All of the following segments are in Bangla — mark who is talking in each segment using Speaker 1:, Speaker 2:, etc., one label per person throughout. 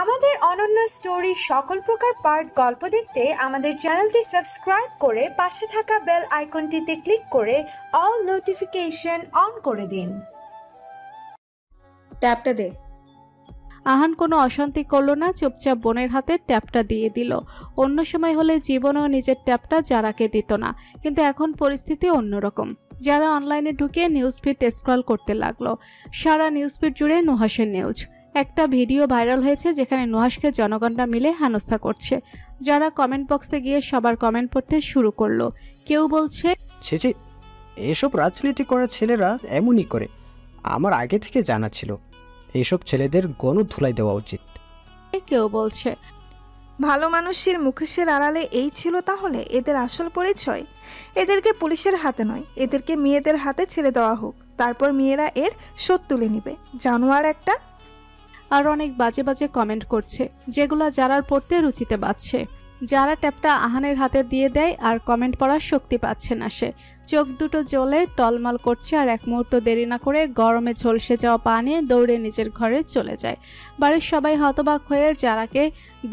Speaker 1: আমাদের অনন্য স্টোরি সকল প্রকার পার্ট গল্প দেখতে আমাদের চ্যানেলটি সাবস্ক্রাইব করে পাশে থাকা বেল আইকনটিতে ক্লিক করে অল নোটিফিকেশন অন করে দিন।
Speaker 2: ট্যাপটা দে।
Speaker 3: আহান কোনো অশান্তি করলো না, চুপচাপ বোনের হাতে ট্যাপটা দিয়ে দিল। অন্য সময় হলে জীবনেও নিজের ট্যাপটা যারাকে দিত না, কিন্তু এখন পরিস্থিতি অন্যরকম। যারা অনলাইনে ঢুকে নিউজ ফিড স্ক্রল করতে লাগলো। সারা নিউজ ফিড জুড়ে নুহাসের নিউজ। একটা ভিডিও ভাইরাল হয়েছে যেখানে নুহাসকে জনগণরা মিলে হেনস্থা করছে। যারা কমেন্ট বক্সে গিয়ে সবার কমেন্ট পড়তে শুরু করলো। কেউ বলছে,
Speaker 4: ছেচে এসব রাজনীতি করা ছেলেরা এমনই করে, আমার আগে থেকে জানা ছিল। এইসব ছেলেদের গণধুলাই দেওয়া উচিত।
Speaker 3: কেউ বলছে,
Speaker 5: ভালো মানুষের মুখোশের আড়ালে এই ছিল তাহলে এদের আসল পরিচয়। এদেরকে পুলিশের হাতে নয়, এদেরকে মেয়েদের হাতে ছেড়ে দেওয়া হোক, তারপর মেয়েরা এর শোধ তুলে নিবে। জানোয়ার একটা।
Speaker 3: আর অনেক বাজে বাজে কমেন্ট করছে, যেগুলো যারার পড়তে রুচিতে বাজছে। যারা ট্যাপটা আহানের হাতে দিয়ে দেয় আর কমেন্ট পড়ার শক্তি পাচ্ছে না সে। চোখ দুটো জ্বলে টলমল করছে আর এক মুহূর্ত দেরি না করে গরমে ঝলসে যাওয়া পা নিয়ে দৌড়ে নিজের ঘরে চলে যায়। বাড়ির সবাই হতবাক হয়ে যারাকে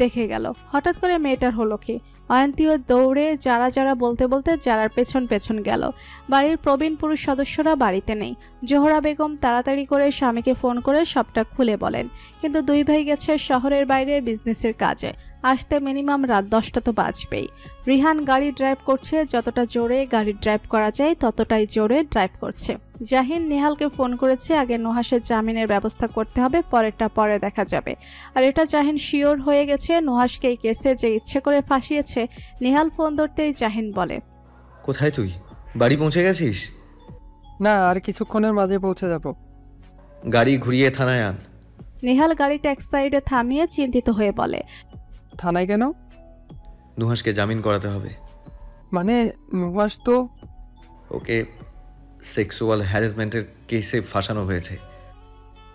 Speaker 3: দেখে গেল। হঠাৎ করে মেয়েটার হলো কি? অয়ন্তীও দৌড়ে যারা বলতে বলতে যারার পেছন পেছন গেল। বাড়ির প্রবীণ পুরুষ সদস্যরা বাড়িতে নেই। জোহরা বেগম তাড়াতাড়ি করে স্বামীকে ফোন করে সবটা খুলে বলেন, কিন্তু দুই ভাই গেছে শহরের বাইরে বিজনেসের কাজে। আসতে মিনিমাম রাত 10টা তো বাজবেই। রিহান গাড়ি ড্রাইভ করছে, যতটা জোরে গাড়ি ড্রাইভ করা যায় ততটাই জোরে ড্রাইভ করছে। জাহিন নেহালকে ফোন করেছে, আগে নুহাসের জামিনের ব্যবস্থা করতে হবে, পরেরটা পরে দেখা যাবে। আর এটা জাহিন শিওর হয়ে গেছে, নুহাসকে এই কেসে যে ইচ্ছে করে ফাঁসিয়েছে। নেহাল ফোন ধরতেই জাহিন বলে,
Speaker 6: কোথায় তুই? বাড়ি পৌঁছে গেছিস?
Speaker 7: না, আর কিছুক্ষণের মাঝে পৌঁছে যাব।
Speaker 6: গাড়ি ঘুরিয়ে থানায় আন।
Speaker 3: নেহাল গাড়িটা এক সাইডে থামিয়ে চিন্তিত হয়ে বলে,
Speaker 7: থানায় কেন?
Speaker 6: নুহাসকে জামিন করাতে হবে।
Speaker 7: মানে নুহাস তো...
Speaker 6: ওকে সেক্সুয়াল হ্যারাসমেন্টের কেসে ফাঁসানো হয়েছে।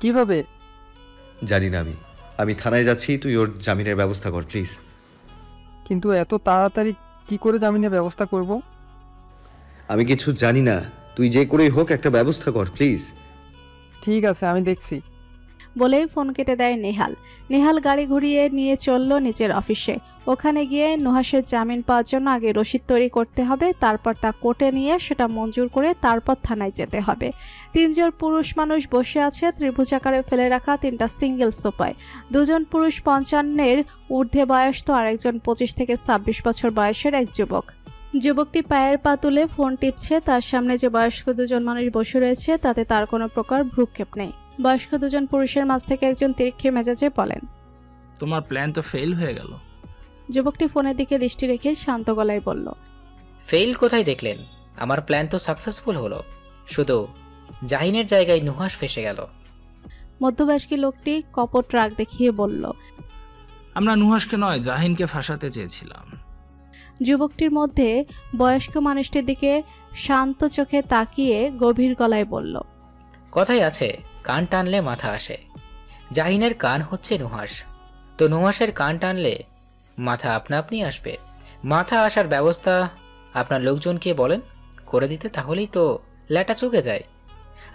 Speaker 7: কিভাবে?
Speaker 6: জানি না আমি থানায় যাচ্ছি, তুই ওর জামিনের ব্যবস্থা কর প্লিজ।
Speaker 7: কিন্তু এত তাড়াতাড়ি কি করে জামিনের ব্যবস্থা করব?
Speaker 6: আমি কিছু জানি না, তুই যে করেই হোক একটা ব্যবস্থা কর প্লিজ।
Speaker 7: ঠিক আছে, আমি দেখছি।
Speaker 3: বলেই ফোন কেটে দেয় নেহাল। নেহাল গাড়ি ঘুরিয়ে নিয়ে চলল নিজের অফিসে। ওখানে গিয়ে নুহাসের জামিন পাওয়ার জন্য আগে রসিদ তৈরি করতে হবে, তারপর তা কোর্টে নিয়ে সেটা মঞ্জুর করে তারপর থানায় যেতে হবে। 3 জন পুরুষ মানুষ বসে আছে ত্রিভুজাকারে ফেলে রাখা 3টা সিঙ্গেল সোফায়। 2 জন পুরুষ 55-এর ঊর্ধ্বে বয়স, তো আরেকজন 25 থেকে 26 বছর বয়সের এক যুবক। যুবকটি পায়ের পা তুলে ফোন টিপছে। তার সামনে যে বয়স্ক 2 জন মানুষ বসে রয়েছে তাতে তার কোনো প্রকার ভ্রুক্ষেপ নেই। বয়স্ক 2 জন পুরুষের মাঝ থেকে একজন তিরিক্ষে মেজাজে বলেন,
Speaker 8: তোমার প্ল্যান তো ফেল হয়ে গেল।
Speaker 3: যুবকটি ফোনের দিকে দৃষ্টি রেখে শান্ত গলায় বলল,
Speaker 2: ফেল কোথায় দেখলেন? আমার প্ল্যান তো সাকসেসফুল হলো, শুধু জাহিনের জায়গায় নুহাস ফেসে গেল।
Speaker 3: মধ্যবয়স্ক লোকটি কপট রাগ দেখিয়ে বলল,
Speaker 8: আমরা নুহাসকে নয় জাহিনকে ফাঁসাতে চেয়েছিলাম।
Speaker 3: যুবকটির মধ্যে বয়স্ক মানুষটির দিকে শান্ত চোখে তাকিয়ে গভীর গলায় বলল,
Speaker 2: কথাই আছে, কান টানলে মাথা আসে। জাহিনের কান হচ্ছে নুহাস, তো নুহাসের কান টানলে মাথা আপনা আপনি আসবে। মাথা আসার ব্যবস্থা আপনার লোকজনকে বলেন করে দিতে, তাহলেই তো ল্যাটা চুকে যায়।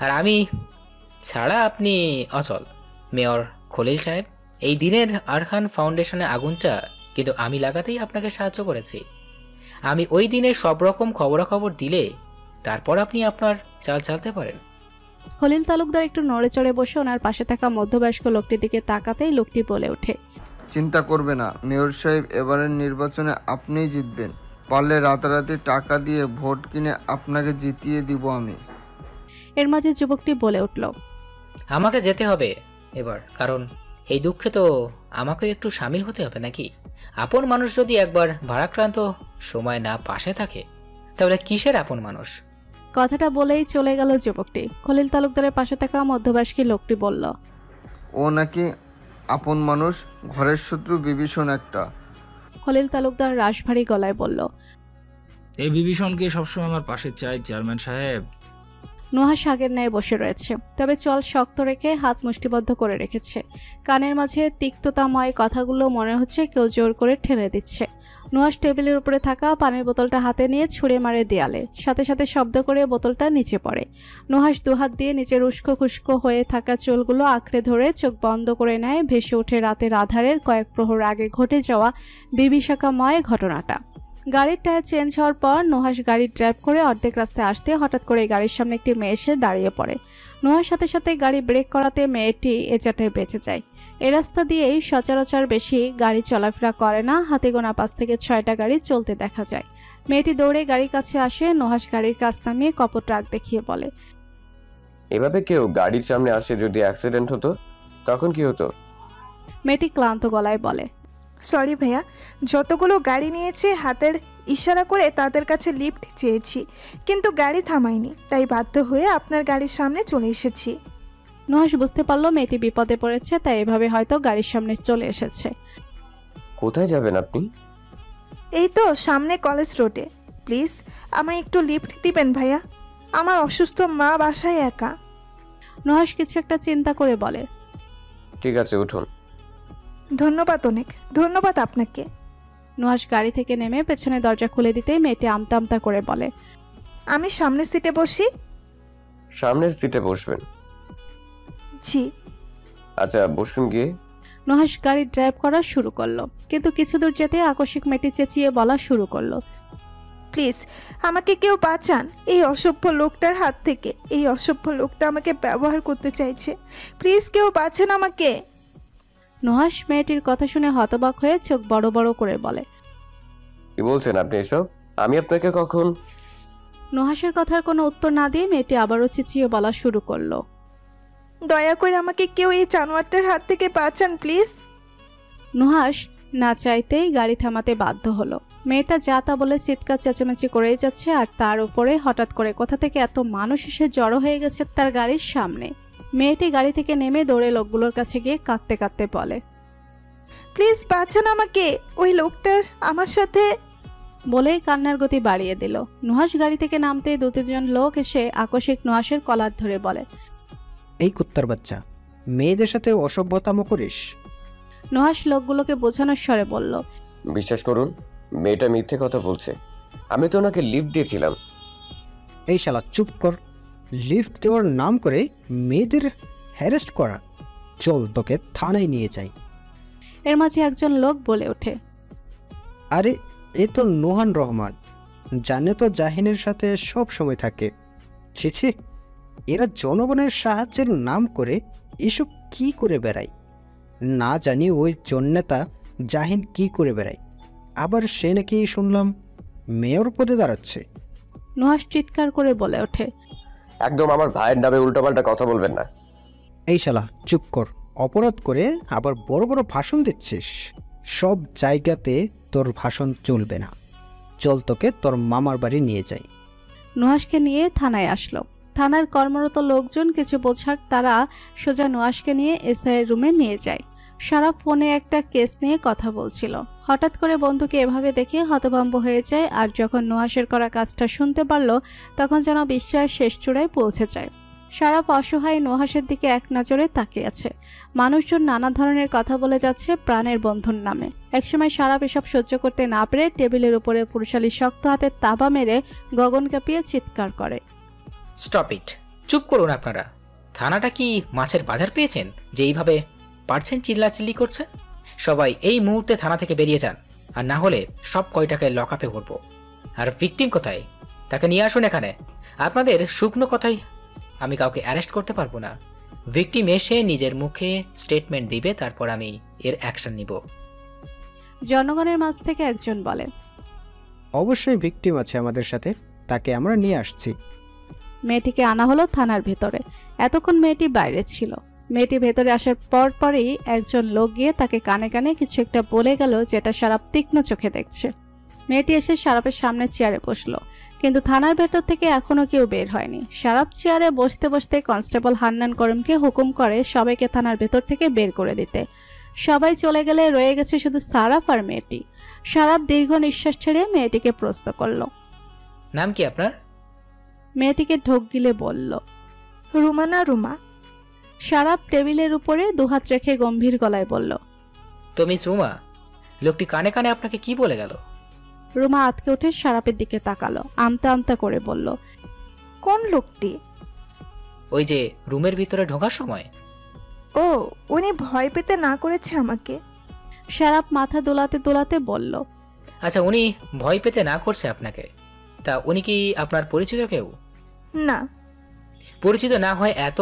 Speaker 2: আর আমি ছাড়া আপনি অচল। মেয়র খলিল সাহেব, এই দিনের আরহান ফাউন্ডেশনের আগুনটা কিন্তু আমি লাগাতেই আপনাকে সাহায্য করেছি। আমি ওই দিনের সব রকম খবরাখবর দিলে তারপর আপনি আপনার চাল চালতে পারেন।
Speaker 3: খলিল তালুকদার একটু নড়ে চড়ে বসে ওনার পাশে থাকা মধ্যবয়স্ক লোকটির দিকে তাকাতেই লোকটি বলে ওঠে,
Speaker 9: চিন্তা করবে না মেয়র সাহেব, এবারের নির্বাচনে আপনিই জিতবেন। পারলে রাতারাতি টাকা দিয়ে ভোট কিনে আপনাকে জিতিয়ে দিব আমি।
Speaker 3: এর মাঝে যুবকটি বলে উঠল,
Speaker 2: আমাকে যেতে হবে এবার, কারণ এই দুঃখে তো আমাকেও একটু সামিল হতে হবে নাকি? আপন মানুষ যদি একবার ভারাক্রান্ত সময় না পাশে থাকে তাহলে কিসের আপন মানুষ?
Speaker 3: কথাটা বলেই চলে গেল যুবকটি। খলিল তালুকদারের পাশে থাকা মধ্যবয়স্ক লোকটি বলল,
Speaker 9: ও নাকি আপন মানুষ, ঘরের শত্রু বিভীষণ একটা।
Speaker 3: খলিল তালুকদার রাশভারী গলায় বলল,
Speaker 8: এই বিভীষণকে সবসময় আমার পাশে চাই চেয়ারম্যান সাহেব।
Speaker 3: নুহাশ আগের ন্যায় বসে রয়েছে, তবে চল শক্ত রেখে হাত মুষ্টিবদ্ধ করে রেখেছে। কানের মাঝে তিক্ততাময় কথাগুলো মনে হচ্ছে কেউ জোর করে ঠেলে দিচ্ছে। নুহাশ টেবিলের উপরে থাকা পানির বোতলটা হাতে নিয়ে ছুঁড়ে মারে দেয়ালে, সাথে সাথে শব্দ করে বোতলটা নিচে পড়ে। নুহাশ দুহাত দিয়ে নিচের উস্কো খুস্কো হয়ে থাকা চুলগুলো আঁকড়ে ধরে চোখ বন্ধ করে নেয়। ভেসে ওঠে রাতের আধারের কয়েক প্রহর আগে ঘটে যাওয়া বিভীষিকাময় ঘটনাটা। গাড়ির টায়ার চেঞ্জ হওয়ার পর নুহাশ গাড়ি ড্রাইভ করে অর্ধেক রাস্তায় আসতে হঠাৎ করে গাড়ির সামনে একটি মেয়ে এসে দাঁড়িয়ে পড়ে। নুহার সাথে সাথে গাড়ি ব্রেক করাতে মেয়েটি এচাটায় বেঁচে যায়। এ রাস্তা দিয়েই সচরাচর বেশি গাড়ি চলাফেরা করে না, হাতে গোনা 5 থেকে 6টা গাড়ি চলতে দেখা যায়। মেয়েটি দৌড়ে গাড়ির কাছে আসে। নুহাশ গাড়ির কাছ নামিয়ে কপট রাগ দেখিয়ে বলে,
Speaker 10: এভাবে কেউ গাড়ির সামনে আসে যদি অ্যাক্সিডেন্ট হতো তখন কি হতো?
Speaker 3: মেয়েটি ক্লান্ত গলায় বলে,
Speaker 5: সরি ভাইয়া, যতগুলো গাড়ি নিয়েছে হাতের ইশারা করে তাদের কাছে লিফট চেয়েছি, কিন্তু গাড়ি থামায়নি, তাই বাধ্য হয়ে আপনার গাড়ির সামনে চলে এসেছি।
Speaker 3: নুহাশ বুঝতে পারলো মেয়েটি বিপদে পড়েছে, তাই এভাবে হয়তো গাড়ির সামনে চলে এসেছে।
Speaker 10: কোথায় যাবেন আপনি?
Speaker 5: এই তো সামনে কলেজ রোডে। প্লিজ আমায় একটু লিফট দিবেন ভাইয়া, আমার অসুস্থ মা বাসায় একা।
Speaker 3: নুহাশ কিছু একটা চিন্তা করে বলে,
Speaker 10: ঠিক আছে উঠুন।
Speaker 5: ধন্যবাদ, অনেক ধন্যবাদ আপনাকে।
Speaker 3: নুহাশ গাড়ি থেকে নেমে পেছনে দরজা খুলে দিতেই মেয়েটি আমতা আমতা করে বলে,
Speaker 5: আমি সামনের সিটে বসি।
Speaker 10: সামনের সিটে বসবেন?
Speaker 5: জি।
Speaker 10: আচ্ছা বসুন গিয়ে।
Speaker 3: নুহাশ গাড়ি ড্রাইভ করা শুরু করলো, কিন্তু কিছু দূর যেতে আকস্মিক মেয়েটি চেঁচিয়ে বলা শুরু করলো,
Speaker 5: প্লিজ আমাকে কেউ বাঁচান এই অসভ্য লোকটার হাত থেকে। এই অসভ্য লোকটা আমাকে ব্যবহার করতে চাইছে, প্লিজ কেউ বাঁচান আমাকে।
Speaker 3: নুহাশ মেয়েটির কথা শুনে হতবাক হয়ে চোখ বড় বড় করে বলে,
Speaker 10: কি বলছেন আপনি এসব? আমি আপনাকে কখন?
Speaker 3: নুহাশের কথার কোনো উত্তর না দিয়ে মেয়েটি আবারও চেঁচিয়ে বলা শুরু করলো,
Speaker 5: দয়া করে আমাকে কেউ এই জানোয়ারটার হাত থেকে বাঁচান প্লিজ।
Speaker 3: নুহাশ না চাইতেই গাড়ি থামাতে বাধ্য হলো। মেয়েটা যা তা বলে চিৎকার চেঁচামেচি করেই যাচ্ছে, আর তার উপরে হঠাৎ করে কোথা থেকে এত মানুষ এসে জড়ো হয়ে গেছে তার গাড়ির সামনে। মেয়েটি গাড়ি থেকে নেমে দৌড়ে লোকগুলোর কাছে গিয়ে কাঁদতে কাঁদতে বলে,
Speaker 5: প্লিজ বাঁচান আমাকে, ওই লোকটার আমার সাথে।
Speaker 3: বলেই কান্নার গতি বাড়িয়ে দিল। নুহাশ গাড়ি থেকে নামতে 2-3 লোক এসে আকস্মিক নুহাশের কলার ধরে বলে,
Speaker 4: এই কুত্তার বাচ্চা, মেয়েদের সাথে অসভ্যতামো করিস?
Speaker 3: নুহাশ লোকগুলোকে বোঝানোর স্বরে বলল,
Speaker 10: বিশ্বাস করুন মেয়েটা মিথ্যে কথা বলছে, আমি তো ওনাকে লিফট দিয়েছিলাম।
Speaker 4: এই শালা চুপ কর, লিফট দেওয়ার নাম করে মেয়েদের হ্যারেস্ট করা, চল তোকে থানায় নিয়ে যাই।
Speaker 3: এর মাঝে একজন লোক বলে ওঠে,
Speaker 4: আরে এ তো নোহান রহমান, জানে তো জাহিনের সাথে সব সময় থাকে। ছি, এরা জনগণের সাহায্যের নাম করে এসব কি করে বেড়ায়, না জানি ওই জননেতা জাহিন কি করে বেড়ায়, আবার সে নাকি শুনলাম মেয়র পদে দাঁড়াচ্ছে।
Speaker 3: নুহাশ চিৎকার করে বলে ওঠে,
Speaker 10: একদম আমার ভাইয়ের নামে উল্টোপাল্টা কথা বলবেন না।
Speaker 4: এই শালা চুপ কর, অপরাধ করে আবার বড় বড় ভাষণ দিচ্ছিস। সব জায়গাতে তোর ভাষণ চলবে না, চল তোকে তোর মামার বাড়ি নিয়ে যাই।
Speaker 3: নুহাশকে নিয়ে থানায় আসলো। থানার কর্মরত লোকজন কিছু বোঝার তারা সোজা নুহাশকে নিয়ে এসআইয়ের রুমে নিয়ে যায়। সারা ফোনে একটা কেস নিয়ে কথা বলছিল। হঠাৎ করে বন্ধুকে এভাবে দেখে হতভম্ব হয়ে যায়, আর যখন নুহাশের করা কাজটা শুনতে পারল তখন যেন বিস্ময়ের শেষ চূড়ায় পৌঁছে যায়। সারা অসহায় নুহাশের দিকে এক নজরে তাকিয়ে আছে। মানুষজন নানা ধরনের কথা বলে যাচ্ছে প্রাণের বন্ধুর নামে। একসময় সারা এসব সহ্য করতে না পেরে টেবিলের উপরে পুরুষালী শক্ত হাতে তাবা মেরে গগন কাঁপিয়ে চিৎকার করে,
Speaker 2: স্টপ ইট, চুপ করুন আপনারা। থানাটা কি মাছের বাজার পেয়েছেন যে এইভাবে পারছেন চিল্লাচিল্লি করছেন? সবাই এই মুহূর্তে থানা থেকে বেরিয়ে যান, আর না হলে সব কয়টাকে লকআপে ভরবো। আর ভিকটিম কোথায়? তাকে নিয়ে আসুন এখানে। আপনাদের শুকনো কথাই আমি কাউকে অ্যারেস্ট করতে পারবো না। ভিকটিম এসে নিজের মুখে স্টেটমেন্ট দিবে, তারপর আমি এর অ্যাকশন নিব।
Speaker 3: জনগণের মাঝ থেকে একজন বলে,
Speaker 4: অবশ্যই ভিকটিম আছে আমাদের সাথে, তাকে আমরা নিয়ে আসছি।
Speaker 3: মেয়েটিকে আনা হলো থানার ভেতরে। এতক্ষণ মেয়েটি বাইরে ছিল। মেয়েটি ভেতরে আসার পরই একজন লোক গিয়ে তাকে কানে কানে কিছু একটা বলে গেল, যেটা সারাপ তীক্ষ্ণ চোখে দেখছে। মেয়েটি এসে সারাপের সামনে চেয়ারে বসলো, কিন্তু থানার ভেতর থেকে এখনো কেউ বের হয়নি। সারাপ চেয়ারে বসতে বসতে কনস্টেবল হান্নান করিমকে হুকুম করে সবাইকে থানার ভেতর থেকে বের করে দিতে। সবাই চলে গেলে রয়ে গেছে শুধু সারাপ আর মেয়েটি। সারাপ দীর্ঘ নিঃশ্বাস ছেড়ে মেয়েটিকে প্রশ্ন করলো,
Speaker 2: নাম কি আপনার?
Speaker 3: মেয়েটিকে ঢোক গিলে বলল,
Speaker 5: রুমা না রুমা?
Speaker 3: শারাপ টেবিলের উপরে দুহাত রেখে গম্ভীর গলায় বলল,
Speaker 2: তো মিস রুমা, লোকটি কানে কানে আপনাকে কি বলে গেল?
Speaker 3: রুমা আতকে উঠে শারাপের দিকে তাকালো, আমতা আমতা করে বলল,
Speaker 5: কোন লোকটি?
Speaker 2: ওই যে রুমের ভিতরে ঢোকার সময়।
Speaker 5: ও, উনি ভয় পেতে না করেছে আমাকে।
Speaker 3: শারাপ মাথা দোলাতে দোলাতে বলল,
Speaker 2: আচ্ছা, উনি ভয় পেতে না করছে আপনাকে, তা উনি কি আপনার পরিচিত কেউ?
Speaker 5: না।
Speaker 2: পরিচিত না হয় এত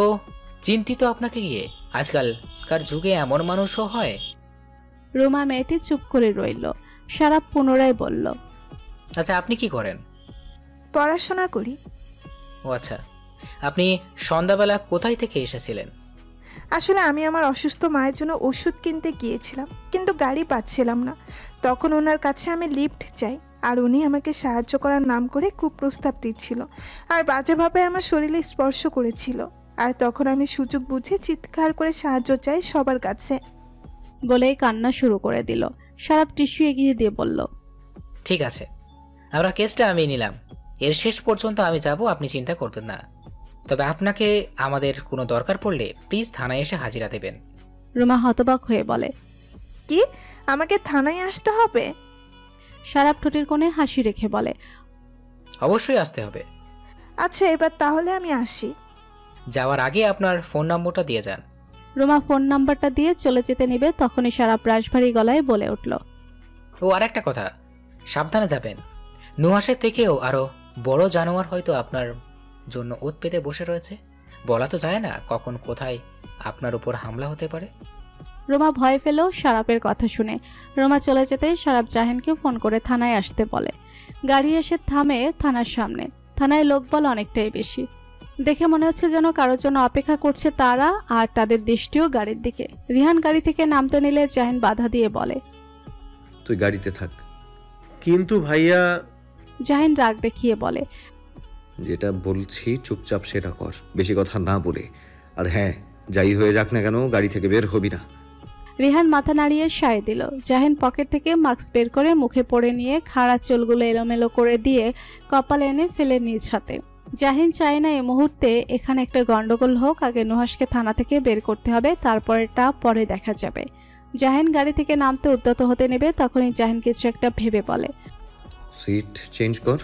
Speaker 2: চিন্তিত আপনাকে গিয়ে? আজকালকার যুগে এমন মানুষও হয়।
Speaker 3: রুমা মেয়েটি চুপ করে রইল। শারাপ পুনরায় বলল,
Speaker 2: আচ্ছা, আপনি কি করেন?
Speaker 5: পড়াশোনা করি।
Speaker 2: ও আচ্ছা, আপনি সন্ধ্যাবেলা কোথায় থেকে এসেছিলেন?
Speaker 5: আসলে আমি আমার অসুস্থ মায়ের জন্য ওষুধ কিনতে গিয়েছিলাম, কিন্তু গাড়ি পাচ্ছিলাম না। তখন ওনার কাছে আমি লিফট চাই, আর উনি আমাকে সাহায্য করার নাম করে কুপ্রস্তাব দিচ্ছিল আর বাজেভাবে আমার শরীরে স্পর্শ করেছিল। আর তখন আমি সুযোগ বুঝে চিৎকার করে সাহায্য চাই সবার কাছে।
Speaker 3: বলেই কান্না শুরু করে দিল। শারাপ টিস্যু এগিয়ে দিয়ে বলল,
Speaker 2: ঠিক আছে, আপনার কেসটা আমি নিলাম, এর শেষ পর্যন্ত আমি যাব, আপনি চিন্তা করবেন না। তবে আপনাকে আমাদের কোনো দরকার পড়লে প্লিজ থানায় এসে হাজিরা দেবেন।
Speaker 3: রুমা হতবাক হয়ে বলে,
Speaker 5: কি, আমাকে থানায় আসতে হবে?
Speaker 3: শারাপ ঠোঁটের কোণে হাসি রেখে বলে,
Speaker 2: অবশ্যই আসতে হবে।
Speaker 5: আচ্ছা, এবার তাহলে আমি আসি।
Speaker 2: যাওয়ার আগে আপনার ফোন নম্বরটা দিয়ে যান।
Speaker 3: রুমা ফোন নাম্বারটা দিয়ে চলে যেতে নিবে, তখনই শারাপ রাশভারী গলায় বলে উঠল,
Speaker 2: ও আরেকটা কথা, সাবধানে যাবেন। নুহাসের থেকেও আরো বড় জানোয়ার হয়তো আপনার জন্য ওত পেতে বসে রয়েছে। বলা তো যায় না কখন কোথায় আপনার উপর হামলা হতে পারে।
Speaker 3: রুমা ভয় পেল শারাপের কথা শুনে। রুমা চলে যেতেই শারাপ জাহিনকে ফোন করে থানায় আসতে বলে। গাড়ি এসে থামে থানার সামনে। থানায় লোকবল অনেকটাই বেশি। দেখে মনে হচ্ছে যেন কারোর জন্য অপেক্ষা করছে তারা, আর তাদের দৃষ্টিও গাড়ির দিকে। রিহান গাড়ি থেকে নামতে নিলে জাহিন বাধা দিয়ে বলে,
Speaker 6: তুই গাড়িতে থাক।
Speaker 11: কিন্তু ভাইয়া।
Speaker 3: জাহিন রাগ দেখিয়ে বলে,
Speaker 6: যেটা বলছি চুপচাপ সেটা কর, বেশি কথা না বলে। আর হ্যাঁ, যাই হয়ে যাক না কেন, গাড়ি থেকে বের হবি না।
Speaker 3: রিহান মাথা নাড়িয়ে সায় দিল। জাহিন পকেট থেকে মাস্ক বের করে মুখে পরে নিয়ে খাড়া চুলগুলো এলোমেলো করে দিয়ে কপালে এনে ফেলে নিজ হাতে। জাহিন চায় না এই মুহূর্তে এখানে একটা গন্ডগোল হোক, আগে নুহাসকে থানা থেকে বের করতে হবে, তারপরেটা পরে দেখা যাবে। জাহিন গাড়ি থেকে নামতে উদ্যত হতে নেবে, তখনই জাহিন কিছু একটা ভেবে বলে,
Speaker 6: সিট চেঞ্জ কর।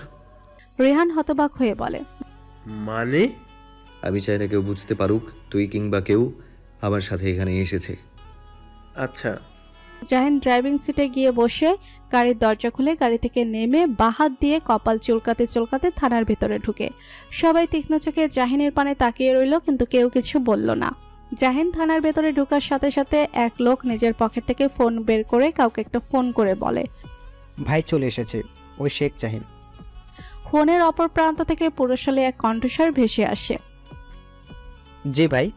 Speaker 3: রিহান হতবাক হয়ে বলে,
Speaker 11: মানে?
Speaker 6: আমি চাই না কেউ বুঝতে পারুক তুই কিংবা কেউ আমার সাথে এখানে এসেছে।
Speaker 11: আচ্ছা।
Speaker 3: জাহিন ড্রাইভিং সিটে গিয়ে বসে গাড়ির দরজা খুলে গাড়ি থেকে নেমে বাহাত দিয়ে কপাল চুলকাতে চুলকাতে থানার ভেতরে ঢুকে। সবাই তীক্ষ্ণ চোখে জাহিনের পানে তাকিয়ে রইল, কিন্তু কেউ কিছু বলল না। জাহিন থানার ভেতরে ঢোকার সাথে সাথে এক লোক নিজের পকেট থেকে ফোন বের করে কাউকে একটা ফোন করে বলে,
Speaker 4: ভাই চলে এসেছে, ওই শেখ জাহিন।
Speaker 3: ফোনের অপর প্রান্ত থেকে পুরুষালী এক কণ্ঠস্বর ভেসে আসে,
Speaker 4: জি ভাই।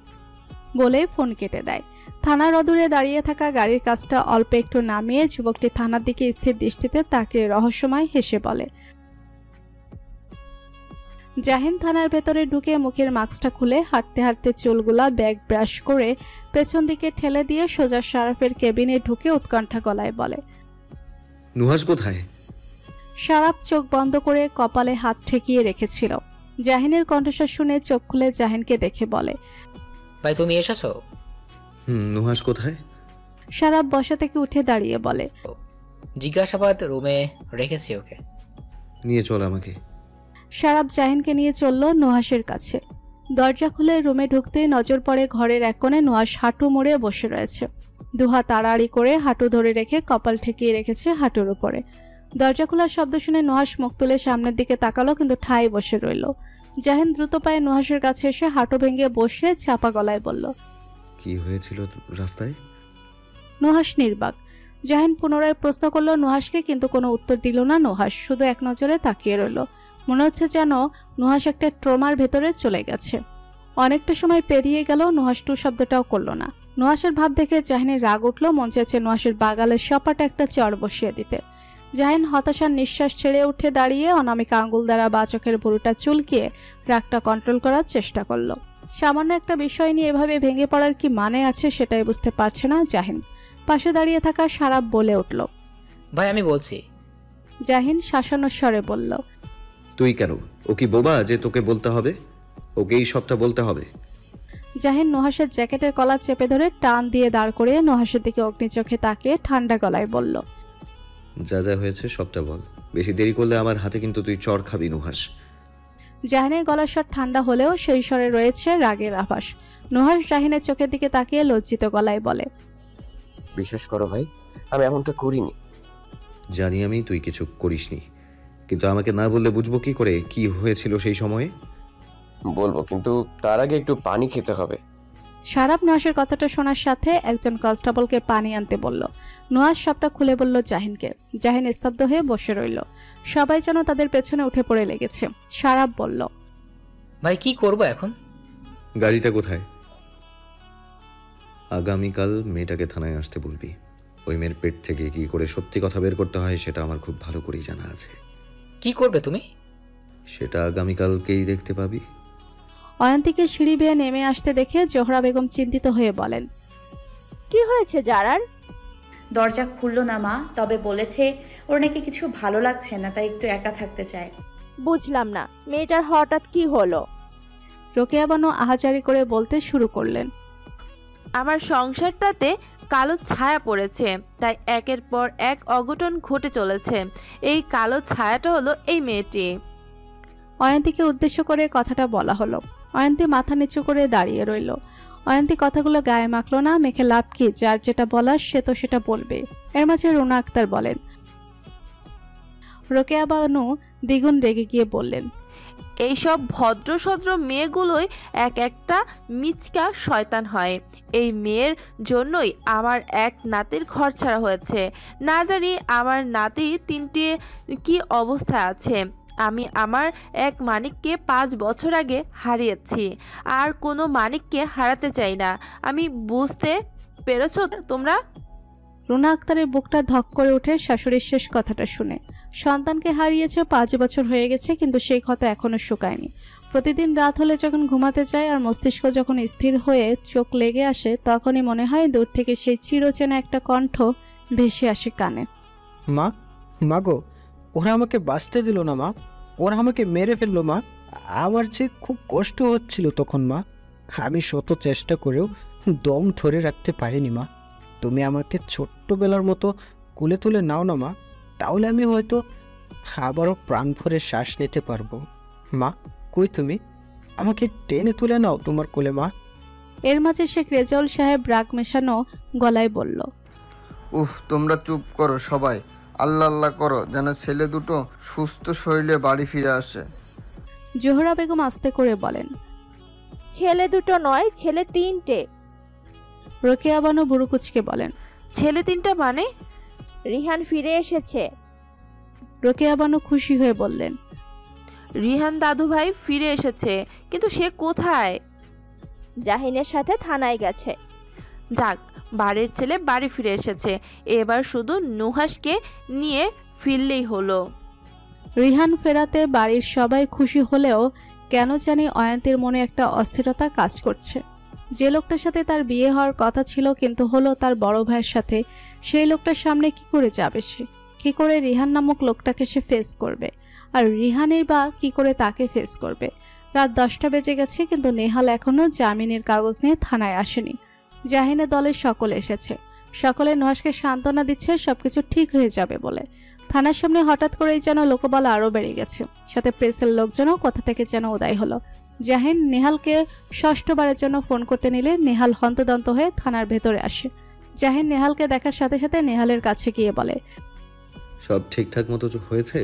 Speaker 3: বলে ফোন কেটে দেয়। থানার অদূরে দাঁড়িয়ে থাকা গাড়ির কাজটা অল্প একটু নামিয়ে যুবকটি থানার দিকে স্থির দৃষ্টিতে তাকিয়ে রহস্যময় হেসে বলে। জাহিন থানার ভেতরে ঢুকে মুখের মাস্কটা খুলে হাঁটতে হাঁটতে চুলগুলা ব্যাগ ব্রাশ করে পেছন দিকে ঠেলে দিয়ে সোজা শারাপের কেবিনে ঢুকে উৎকণ্ঠা গলায় বলে,
Speaker 6: নুহাস কোথায়?
Speaker 3: শারাপ চোখ বন্ধ করে কপালে হাত ঠেকিয়ে রেখেছিল। জাহিনের কণ্ঠস্বর শুনে চোখ খুলে জাহিনকে দেখে বলে,
Speaker 2: ভাই তুমি এসেছো?
Speaker 6: নুহাস কোথায়?
Speaker 3: শারাপ বসা থেকে উঠে দাঁড়িয়ে বলে,
Speaker 2: জিজ্ঞাসাবাদ রুমে রেখেছি, ওকে
Speaker 6: নিয়ে চল আমাকে।
Speaker 3: শারাপ জাহিনকে নিয়ে চলল নুহাসের কাছে। দরজা খুলে রুমে ঢুকতেই নজর পড়ে ঘরের এক কোণে নুহাস হাঁটু মুড়ে বসে রয়েছে। দুহাত আড়াআড়ি করে হাঁটু ধরে রেখে কপাল ঠেকিয়ে রেখেছে হাঁটুর উপরে। দরজা খোলার শব্দ শুনে নুহাস মুখ তুলে সামনের দিকে তাকালো, কিন্তু ঠাই বসে রইল। জাহিন দ্রুত পায়ে নুহাসের কাছে এসে হাঁটু ভেঙে বসে চাপা গলায় বলল,
Speaker 6: কি হয়েছিল রাস্তায়?
Speaker 3: নুহাস নির্বাক। জাহিন পুনরায় প্রশ্ন করলো নুহাসকে, কিন্তু কোনো উত্তর দিল না নুহাস, শুধু এক নজরে তাকিয়ে রইল। মনে হচ্ছে যেন নুহাস একটা ট্রমার ভেতরে চলে গেছে। অনেকটা সময় পেরিয়ে গেল, নুহাস টু শব্দটাও করলো না। নুহাসের ভাব দেখে জাহিনের রাগ উঠল, মন চাইছে নুহাসের বাগালের সপাটে একটা চড় বসিয়ে দিতে। জাহিন হতাশার নিঃশ্বাস ছেড়ে উঠে দাঁড়িয়ে অনামিকা আঙ্গুল দ্বারা বা চোখের ভুরুটা চুলকিয়ে রাগটা কন্ট্রোল করার চেষ্টা করলো। সামান্য একটা বিষয় নিয়ে এভাবে ভেঙে পড়ার কি মানে আছে সেটাই বুঝতে পারছে না জাহিন। পাশে দাঁড়িয়ে থাকা শারাপ বলে উঠল,
Speaker 2: ভাই আমি বলছি।
Speaker 3: জাহিন শাসানোর স্বরে বলল,
Speaker 6: তুই কেন? ও কি বোবা যে তোকে বলতে হবে? ওকেই সবটা বলতে হবে?
Speaker 3: জাহিন নুহাসের জ্যাকেটের কলার চেপে ধরে টান দিয়ে দাঁড় করিয়ে নুহাসের দিকে অগ্নিচোখে তাকিয়ে ঠান্ডা গলায় বলল,
Speaker 6: যা যা হয়েছে সবটা বল। বেশি দেরি করলে আমার হাতে কিন্তু তুই চড় খাবি নুহাস।
Speaker 3: জাহিনের গলার স্বর ঠান্ডা হলেও সেই স্বরে রয়েছে রাগের আভাস। নুহাস জাহিনের চোখের দিকে তাকিয়ে লজ্জিত গলায় বলে,
Speaker 10: বিশ্বাস করো ভাই, আমি এমনটা করিনি।
Speaker 6: জানি আমি তুই কিছু করিসনি, কিন্তু আমাকে না বললে বুঝবো কি করে কি হয়েছিল সেই সময়ে?
Speaker 10: বলবো, কিন্তু তার আগে একটু পানি খেতে হবে।
Speaker 3: সারাপ নুহাসের কথাটা শোনার সাথে একজন কনস্টেবলকে পানি আনতে বলল। নুহাস সবটা খুলে বলল জাহিনকে। জাহিন স্তব্ধ হয়ে বসে রইল। সবাই যেন তাদের পেছনে উঠে পড়ে লেগেছে। সারাপ বলল,
Speaker 2: ভাই কি করব এখন?
Speaker 6: গাড়িটা কোথায়? আগামীকাল মেয়েটাকে থানায় আসতে বলবি। ওই মেয়ের পেট থেকে কি করে সত্যি কথা বের করতে হয় সেটা আমার খুব ভালো করেই জানা আছে।
Speaker 2: কি করবে তুমি?
Speaker 6: সেটা আগামীকালকেই দেখতে পাবি।
Speaker 3: অয়ন্তীকে সিঁড়ি বেয়ে নেমে আসতে দেখে জোহরা বেগম চিন্তিত হয়ে বলেন,
Speaker 12: কি হয়েছে জারার?
Speaker 13: দরজা খুললো না মা, তবে বলেছে ওর নাকি কিছু ভালো লাগছে না, তাই একটু একা থাকতে চায়।
Speaker 12: বুঝলাম না, মেয়েটার হঠাৎ কি হলো?
Speaker 3: রোকেয়া বানু আহাজারি করে বলতে শুরু করলেন,
Speaker 14: আমার সংসারটাতে কালো ছায়া পড়েছে, তাই একের পর এক অঘটন ঘটে চলেছে। এই কালো ছায়াটা হলো এই মেয়েটি।
Speaker 3: অয়ন্তীকে উদ্দেশ্য করে কথাটা বলা হলো। অয়ন্তী মাথা নিচু করে দাঁড়িয়ে রইল। অয়ন্তী কথাগুলো গায়ে মাখলো না, মেখে লাভ কি, যার যেটা বলার সে তো সেটা বলবে। এর মাঝে রুনা আক্তার বলেন। রোকেয়া বানু দ্বিগুণ রেগে গিয়ে বললেন,
Speaker 14: এইসব ভদ্রসদ্র মেয়েগুলোই এক একটা মিচকা শয়তান হয়। এই মেয়ের জন্যই আমার এক নাতির ঘর ছাড়া হয়েছে। না জানি আমার নাতি তিনটে কি অবস্থায় আছে। আমি আমার এক মানিককে 5 বছর আগে হারিয়েছি, আর কোনো মানিককে হারাতে চাই না। আমি বুঝতে পেরেছো তোমরা?
Speaker 3: রুনা আক্তারের বুকটা ধক করে ওঠে শাশুড়ির শেষ কথাটা শুনে। সন্তানকে হারিয়েছে, 5 বছর হয়ে গেছে, কিন্তু সেই ক্ষত এখনো শুকায়নি। প্রতিদিন রাত হলে যখন ঘুমাতে যায় আর মস্তিষ্ক যখন স্থির হয়ে চোখ লেগে আসে, তখনই মনে হয় দূর থেকে সেই চিরচেনা একটা কণ্ঠ ভেসে আসে কানে।
Speaker 4: মা গো, ওরা আমাকে বাঁচতে দিল না মা, ওরা আমাকে মেরে ফেললো মা। আমার যে খুব কষ্ট হচ্ছিল তখন মা, আমি শত চেষ্টা করেও দম ধরে রাখতে পারিনি মা। তুমি আমাকে ছোট্টবেলার মতো কোলে তুলে নাও না মা, তাহলে আমি হয়তো আবারও প্রাণ ভরে শ্বাস নিতে পারবো। মা কই তুমি? আমাকে টেনে তুলে নাও তোমার কোলে মা।
Speaker 3: এর মাঝে শেখ রেজাউল সাহেব রাগ মেশানো গলায় বলল,
Speaker 9: তোমরা চুপ করো সবাই, আল্লাহ আল্লাহ করো যেন ছেলে দুটো সুস্থ শরীরে বাড়ি ফিরে আসে।
Speaker 3: জোহরা বেগম আস্তে করে বলেন,
Speaker 12: ছেলে দুটো নয়, ছেলে 3টে।
Speaker 3: রোকেয়া বানু বুড়ুকুচকে বলেন,
Speaker 14: ছেলে 3টা মানে?
Speaker 12: রিহান ফিরে এসেছে।
Speaker 3: রোকেয়া বানু খুশি হয়ে বললেন,
Speaker 14: রিহান দাদু ভাই ফিরে এসেছে, কিন্তু সে কোথায়?
Speaker 12: জাহিনের সাথে থানায় গেছে।
Speaker 14: যাক, বাড়ির ছেলে বাড়ি ফিরে এসেছে, এবার শুধু নুহাসকে নিয়ে ফিরলেই হলো।
Speaker 3: রিহান ফেরাতে বাড়ির সবাই খুশি হলেও কেন জানি অয়ন্তীর মনে একটা অস্থিরতা কাজ করছে। যে লোকটার সাথে তার বিয়ে হওয়ার কথা ছিল কিন্তু হলো তার বড় ভাইয়ের সাথে, সেই লোকটার সামনে কি করে যাবে সে? কি করে রিহান নামক লোকটাকে সে ফেস করবে? আর রিহানের বা কি করে তাকে ফেস করবে? রাত 10টা বেজে গেছে, কিন্তু নেহাল এখনো জামিনের কাগজ নিয়ে থানায় আসেনি। জাহিনের দলের সকলে এসেছে। সকলে নুহাসকে সান্ত্বনা দিচ্ছে সবকিছু ঠিক হয়ে যাবে বলে। থানার সামনে হঠাৎ করেই যেন লোকবল আরও বেড়ে গেছে, সাথে প্রেসের লোকজনও কোথা থেকে যেন উদয় হলো। জাহিন নেহালকে 6ঠবারের জন্য ফোন করতে নিলে নেহাল হন্তদন্ত হয়ে থানার ভেতরে আসে। জাহিন নেহালকে দেখার সাথে সাথে নেহালের কাছে গিয়ে বলে,
Speaker 6: সব ঠিকঠাক মতো হয়েছে?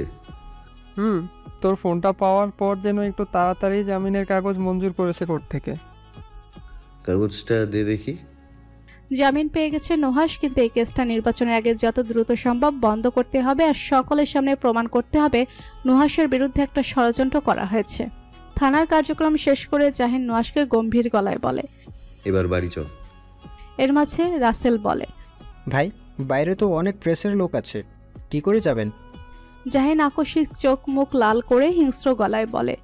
Speaker 7: তোর ফোনটা পাওয়ার পর যেন একটু তাড়াতাড়ি জামিনের কাগজ মঞ্জুর করেছে কোর্ট থেকে।
Speaker 6: কাগজটা দে দেখি।
Speaker 3: জামিন পেয়ে গেছে নুহাস, কিন্তু এই কেসটা নির্বাচনের আগে যত দ্রুত সম্ভব বন্ধ করতে হবে আর সকলের সামনে প্রমাণ করতে হবে নুহাসের বিরুদ্ধে একটা ষড়যন্ত্র করা হয়েছে। থানার কার্যক্রম শেষ করে জাহিন নুহাসকে গম্ভীর গলায় বলে,
Speaker 6: এবার বাড়ি চল।
Speaker 3: এর মাঝে রাসেল বলে,
Speaker 4: ভাই বাইরে তো অনেক প্রেসের লোক আছে, কি করে যাবেন?
Speaker 3: জাহিন আকস্মিক চোখ মুখ লাল করে হিংস্র গলায় বলে,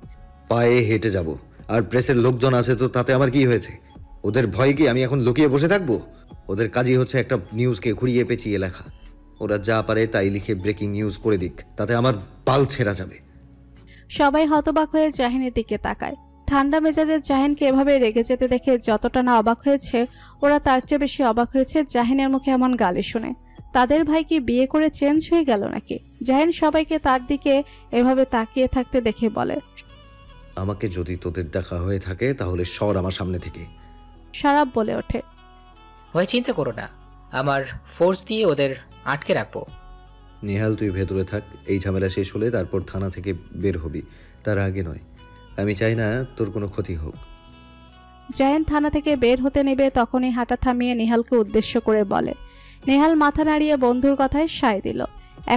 Speaker 6: পায়ে হেঁটে যাব, আর প্রেসের লোকজন আছে তো তাতে আমার কি হয়েছে? ওদের ভয় কি আমি এখন লুকিয়ে বসে থাকবো? ওদের কাজই হচ্ছে একটা নিউজকে ঘুরিয়ে পেঁচিয়ে লেখা। ওরা যা পারে তাই লিখে ব্রেকিং নিউজ করে দিক, তাতে আমার পাল ছেঁড়া যাবে।
Speaker 3: সবাই হতবাক হয়ে জাহিনের দিকে তাকায়। ঠান্ডা মেজাজে জাহিনকে এভাবে রেগে যেতে দেখে যতটা না অবাক হয়েছে, ওরা তার চেয়ে বেশি অবাক হয়েছে জাহিনের মুখে এমন গালি শুনে। তাদের ভাই কি বিয়ে করে চেঞ্জ হয়ে গেল নাকি? জাহিন সবাইকে তার দিকে এভাবে তাকিয়ে থাকতে দেখে বলে,
Speaker 6: আমাকে যদি তোদের দেখা হয়ে থাকে তাহলে সর আমার সামনে থেকে।
Speaker 3: সারাব বলে ওঠে,
Speaker 2: ভয় চিন্তা করো না, আমার ফোর্স দিয়ে ওদের আটকে রাখবো।
Speaker 6: নেহাল তুই ভেতরে থাক, এই ঝামেলা শেষ হলে তারপর থানা থেকে বের হবি, তার আগে নয়। আমি চাই না তোর কোনো ক্ষতি হোক।
Speaker 3: জাহিন থানা থেকে বের হতে নেবে তখনই হাঁটা থামিয়ে নেহালকে উদ্দেশ্য করে বলে। নেহাল মাথা নাড়িয়ে বন্ধুর কথায় সায় দিল।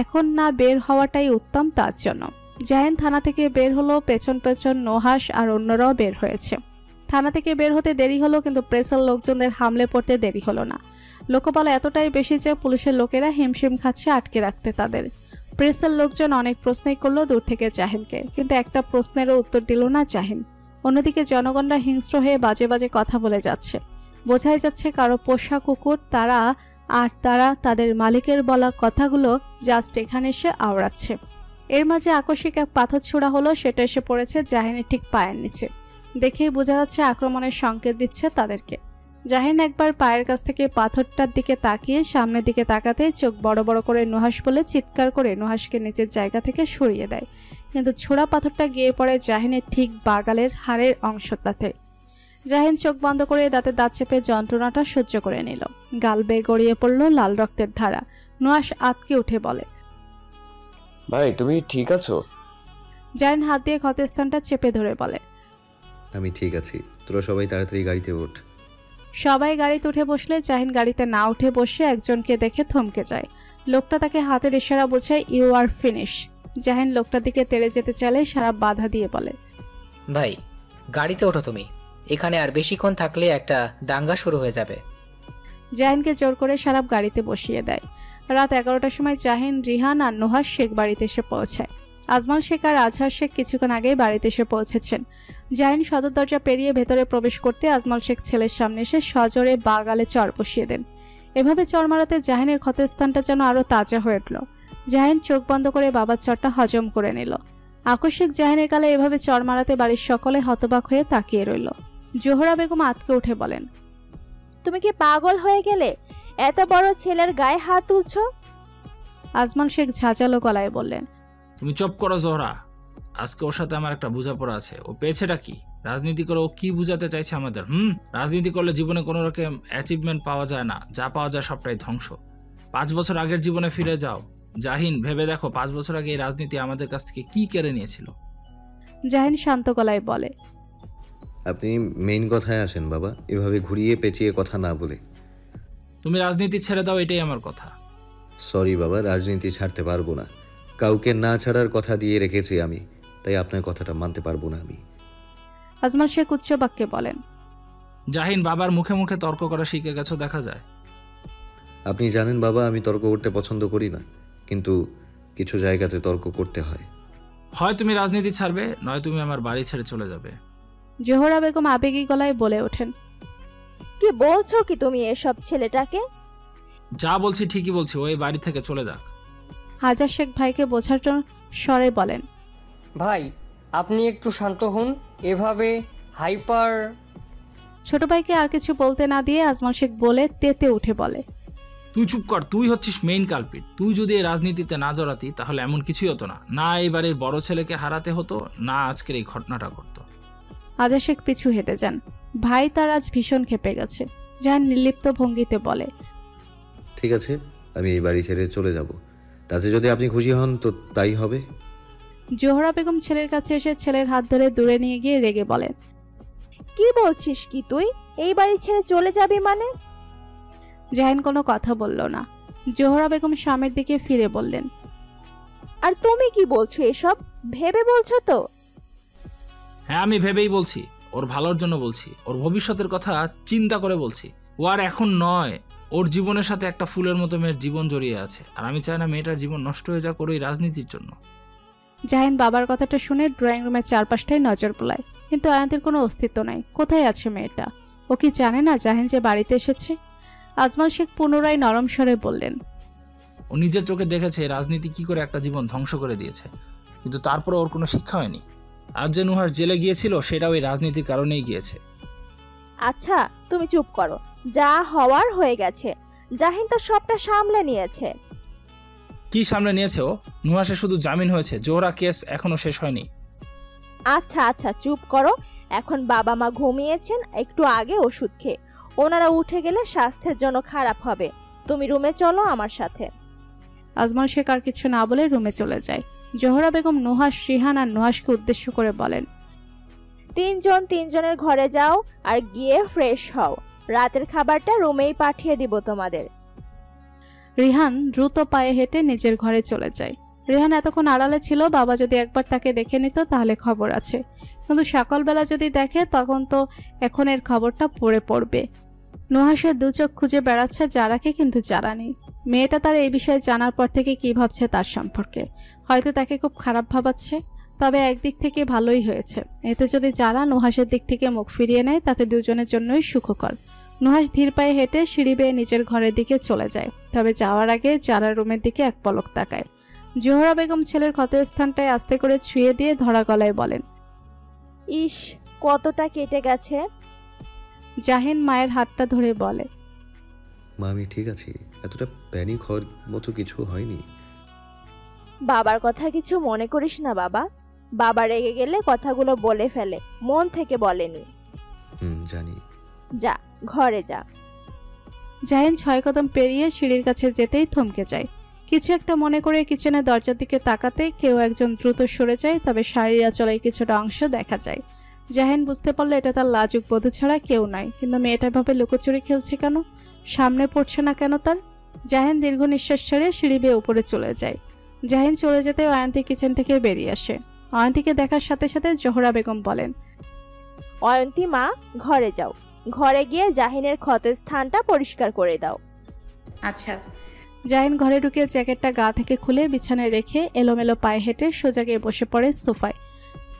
Speaker 3: এখন না বের হওয়াটাই উত্তম তার জন্য। জাহিন থানা থেকে বের হলো, পেছন পেছন নুহাশ আর অন্যরাও বের হয়েছে। থানা থেকে বের হতে দেরি হলো, কিন্তু প্রেসের লোকজনদের হামলে পড়তে দেরি হলো না। লোকবল এতটাই বেশি যে পুলিশের লোকেরা হিমশিম খাচ্ছে আটকে রাখতে তাদের। প্রেসের লোকজন অনেক প্রশ্নই করলো দূর থেকে জাহিনকে, কিন্তু একটা প্রশ্নেরও উত্তর দিল না জাহিন। অন্যদিকে জনগণরা হিংস্র হয়ে বাজে বাজে কথা বলে যাচ্ছে। বোঝাই যাচ্ছে কারো পোষা কুকুর তারা, আর তারা তাদের মালিকের বলা কথাগুলো জাস্ট এখানে এসে আওড়াচ্ছে। এর মাঝে আকস্মিক এক পাথর ছোড়া হলো, সেটা এসে পড়েছে জাহিনের ঠিক পায়ের নিচে। দেখেই বোঝা যাচ্ছে আক্রমণের সংকেত দিচ্ছে তাদেরকে। জাহিন একবার পায়ের কাছ থেকে পাথরটার দিকে তাকিয়ে সামনের দিকে তাকাতে চোখ বড় বড় করে নুহাস বলে চিৎকার করে নুহাসকে নিচের জায়গা থেকে সরিয়ে দেয়, কিন্তু ছোড়া পাথরটা গিয়ে পড়ে জাহিনের ঠিক বাগালের হাড়ের অংশটাতে। জাহিন চোখ বন্ধ করে দাঁতে দাঁত চেপে যন্ত্রণাটা সহ্য করে নিল। গাল বেয়ে গড়িয়ে পড়ল লাল রক্তের ধারা। নুহাস আতকে উঠে বলে,
Speaker 10: ভাই তুমি ঠিক আছো?
Speaker 3: জাহিন হাত দিয়ে ক্ষতস্থানটা চেপে ধরে বলে,
Speaker 6: আমি ঠিক আছি, তোরা সবাই তাড়াতাড়ি গাড়িতে ওঠ।
Speaker 3: সবাই গাড়িতে উঠে বসলে জাহিন গাড়িতে না উঠে বসে একজনকে দেখে থমকে যায়। লোকটা তাকে হাতের ইশারা বোঝায় ইউ আর ফিনিশ। জাহিন লোকটার দিকে তেড়ে যেতে চাইলে সারাব বাধা দিয়ে বলে,
Speaker 2: ভাই গাড়িতে ওঠো তুমি, এখানে আর বেশিক্ষণ থাকলে একটা দাঙ্গা শুরু হয়ে যাবে।
Speaker 3: জাহিনকে জোর করে সারাব গাড়িতে বসিয়ে দেয়। রাত 11টার সময় জাহিন, রিহান আর নুহাস শেখ বাড়িতে এসে পৌঁছায়। আজমাল শেখ আর আজহার শেখ কিছুক্ষণ আগেই বাড়িতে এসে পৌঁছেছেন। জাহিন সদর দরজা পেরিয়ে ভেতরে প্রবেশ করতে আজমাল শেখ ছেলের সামনে এসে সজোরে বাগালে চড় বসিয়ে দেন। এভাবে চড় মারাতে জাহিনের ক্ষতস্থানটা যেন আরো তাজা হয়ে উঠল। জাহিন চোখ বন্ধ করে বাবার চড়টা হজম করে নিল। আকস্মিক জাহিনের গালে এভাবে চড় মারাতে বাড়ির সকলে হতবাক হয়ে তাকিয়ে রইল। জোহরা বেগম আতকে উঠে বলেন,
Speaker 12: তুমি কি পাগল হয়ে গেলে? এত বড় ছেলের গায়ে হাত তুলছো?
Speaker 3: আজমাল শেখ ঝাঁঝালো গলায় বললেন,
Speaker 8: তুমি চুপ করো জোহরা, আজকে ওর সাথে আমার একটা বোঝাপড়া আছে। ও পেয়েছেটা কি? রাজনীতি করে ও কি বুঝাতে চাইছে আমাদের? রাজনীতি করলে জীবনে কোনো রকম অ্যাচিভমেন্ট পাওয়া যায় না, যা পাওয়া যায় সবটাই ধ্বংস। 5 বছর আগের জীবনে ফিরে যাও জাহিন, ভেবে দেখো 5 বছর আগে এই রাজনীতি আমাদের কাছ থেকে কি কেড়ে নিয়েছিল।
Speaker 3: জাহিন শান্ত গলায় বলে,
Speaker 6: আপনি মেইন কথায় আসেন বাবা, এভাবে ঘুরিয়ে পেঁচিয়ে কথা না বলে।
Speaker 8: তুমি রাজনীতি ছেড়ে দাও, এটাই আমার কথা।
Speaker 6: সরি বাবা, রাজনীতি ছাড়তে পারবো না। কাউকে না ছাড়ার কথা দিয়ে রেখেছি আমি, তাই আপনার কথাটা মানতে পারবো না আমি।
Speaker 3: আজমাল শেখ উচ্চ বাক্যে বলেন,
Speaker 8: জাহিন বাবার মুখে মুখে তর্ক করা শিখে গেছো দেখা যায়।
Speaker 6: আপনি জানেন বাবা, আমি তর্ক করতে পছন্দ করি না, কিন্তু কিছু জায়গাতে তর্ক করতে হয়।
Speaker 8: হয় তুমি রাজনীতি ছাড়বে, নয় তুমি আমার বাড়ি ছেড়ে চলে যাবে।
Speaker 3: জোহরা বেগম আবেগী গলায় বলে ওঠেন,
Speaker 12: কি বলছো কি তুমি এসব ছেলেটাকে?
Speaker 8: যা বলছি ঠিকই বলছি, ওই বাড়ি থেকে চলে যাক।
Speaker 3: হাজার শেখ ভাইকে বোঝার স্বরে বলেন,
Speaker 15: ভাই আপনি একটু শান্ত হন, এভাবে হাইপার।
Speaker 3: ছোট ভাইকে আর কিছু বলতে না দিয়ে আজমাল শেখ বলে তেতে উঠে বলে,
Speaker 8: তুই চুপ কর, তুই হচ্ছিস মেইন কালপিট। তুই যদি এই রাজনীতিতে না জড়াতি তাহলে এমন কিছুই হতো না, না এই বাড়ির বড় ছেলেকে হারাতে হতো, না আজকের এই ঘটনাটা করতো।
Speaker 3: হাজার শেখ পিছু হেঁটে যান। ভাই তার আজ ভীষণ ক্ষেপে গেছে। জাহিন নির্লিপ্ত ভঙ্গিতে বলে,
Speaker 6: ঠিক আছে, আমি এই বাড়ি ছেড়ে চলে যাব, তাতে যদি আপনি খুশি হন তো তাই হবে।
Speaker 3: জোহরা বেগম ছেলের কাছে এসে ছেলের হাত ধরে দূরে নিয়ে গিয়ে রেগে বলেন,
Speaker 12: কি বলছিস কি তুই? এই বাড়ি ছেড়ে চলে যাবি মানে?
Speaker 3: জাহিন কোনো কথা বলল না। জোহরা বেগম স্বামীর দিকে ফিরে বললেন,
Speaker 12: আর তুমি কি বলছো এসব? ভেবে বলছো তো?
Speaker 8: হ্যাঁ আমি ভেবেই বলছি, ওর ভালোর জন্য বলছি, ওর ভবিষ্যতের কথা চিন্তা করে বলছি। ও আর এখন নয়, ওর জীবনের সাথে একটা ফুলের মতো মেয়ের জীবন জড়িয়ে আছে, আর আমি চাই না মেয়েটার জীবন নষ্ট হয়ে যাক ওর এই রাজনীতির জন্য।
Speaker 3: জাহিন বাবার কথাটা শুনে ড্রয়িং রুমের চারপাশটায় নজর বোলায়, কিন্তু আয়াতের কোনো অস্তিত্ব নাই। কোথায় আছে মেয়েটা? ও কি জানে না জাহিন যে বাড়িতে এসেছে? আজমাল শেখ পুনরায় নরম স্বরে বললেন,
Speaker 8: ও নিজের চোখে দেখেছে রাজনীতি কি করে একটা জীবন ধ্বংস করে দিয়েছে। কিন্তু তারপরে ওর কোনো শিক্ষা হয়নি। আজ যে নুহাস জেলে গিয়েছিল সেটা ওই রাজনীতির কারণেই গিয়েছে।
Speaker 12: আচ্ছা তুমি চুপ করো, যা হওয়ার হয়ে গেছে। জাহিন তো সবটা সামলে নিয়েছে।
Speaker 8: কি সামনে নিয়েছে ও? নুহাসের শুধু জামিন হয়েছে, জোহরা কেস এখনো শেষ হয়নি।
Speaker 12: আচ্ছা আচ্ছা চুপ করো। এখন বাবা মা ঘুমিয়েছেন, একটু আগে ওষুধ খেয়ে। ওনারা উঠে গেলে স্বাস্থ্যের জন্য খারাপ হবে। তুমি রুমে চলো আমার সাথে।
Speaker 3: আজমল শেখ আর কিছু না বলে রুমে চলে যায়। জোহরা বেগম নুহাস, রিহান আর নুহাসকে উদ্দেশ্য করে বলেন,
Speaker 12: তিনজনের ঘরে যাও আর গিয়ে ফ্রেশ হও। রাতের খাবারটা রুমেই পাঠিয়ে দিব তোমাদের।
Speaker 3: রিহান দ্রুত পায়ে হেঁটে নিজের ঘরে চলে যায়। রিহান এতক্ষণ আড়ালে ছিল, বাবা যদি একবার তাকে দেখে নিত তাহলে খবর আছে, কিন্তু সকালবেলা যদি দেখে তখন তো এখন এর খবরটা পড়বে। নুহাসের দু চোখ খুঁজে বেড়াচ্ছে যারাকে, কিন্তু যারা নেই। মেয়েটা তার এই বিষয়ে জানার পর থেকে কি ভাবছে তার সম্পর্কে, হয়তো তাকে খুব খারাপ ভাবাচ্ছে। তবে একদিক থেকে ভালোই হয়েছে, এতে যদি যারা নুহাসের দিক থেকে মুখ ফিরিয়ে নেয় তাতে দুজনের জন্যই সুখকর। নুহাস ধীর পায়ে হেঁটে সিঁড়ি বেয়ে নিজের ঘরের দিকে চলে যায়, তবে যাওয়ার আগে যারা রুমের দিকে এক পলক তাকায়। জোহরা বেগম ছেলের ক্ষতস্থানটায় আস্তে করে ছুঁয়ে দিয়ে ধরা গলায় বলেন,
Speaker 12: ইস কতটা কেটে গেছে।
Speaker 3: জাহিন মায়ের হাতটা ধরে বলে,
Speaker 6: মা আমি ঠিক আছি, এতটা প্যানিক হওয়ার মতো কিছু হয়নি।
Speaker 12: বাবার কথা কিছু মনে করিস না বাবা। বাবা রেগে গেলে কথাগুলো বলে ফেলে, মন থেকে বলেনি।
Speaker 6: জানি।
Speaker 12: যা ঘরে যা।
Speaker 3: জাহিন 6 কদম পেরিয়ে সিঁড়ির কাছে যেতেই থমকে যায়। কিছু একটা মনে করে কিচেনের দরজার দিকে তাকাতে কেউ একজন দ্রুত সরে যায়, তবে শাড়ির আঁচলে কিছুটা অংশ দেখা যায়। জাহিন বুঝতে পারলো এটা তার লাজুক বধূ ছাড়া কেউ নয়, কিন্তু মেয়েটা ভাবে লুকোচুরি খেলছে কেন, সামনে পড়ছে না কেন তার। জাহিন দীর্ঘ নিঃশ্বাস ছেড়ে সিঁড়ি বেয়ে উপরে চলে যায়। জাহিন চলে যেতে অয়ন্তী কিচেন থেকে বেরিয়ে আসে। অয়ন্তীকে দেখার সাথে সাথে জোহরা বেগম বলেন,
Speaker 12: অয়ন্তী মা ঘরে যাও, ঘরে গিয়ে জাহিনের ক্ষতস্থানটা পরিষ্কার করে দাও।
Speaker 13: আচ্ছা।
Speaker 3: জাহিন ঘরে ঢুকে জ্যাকেটটা গা থেকে খুলে বিছানায় রেখে এলোমেলো পায়ে হেঁটে সোজা গিয়ে বসে পড়ে সোফায়।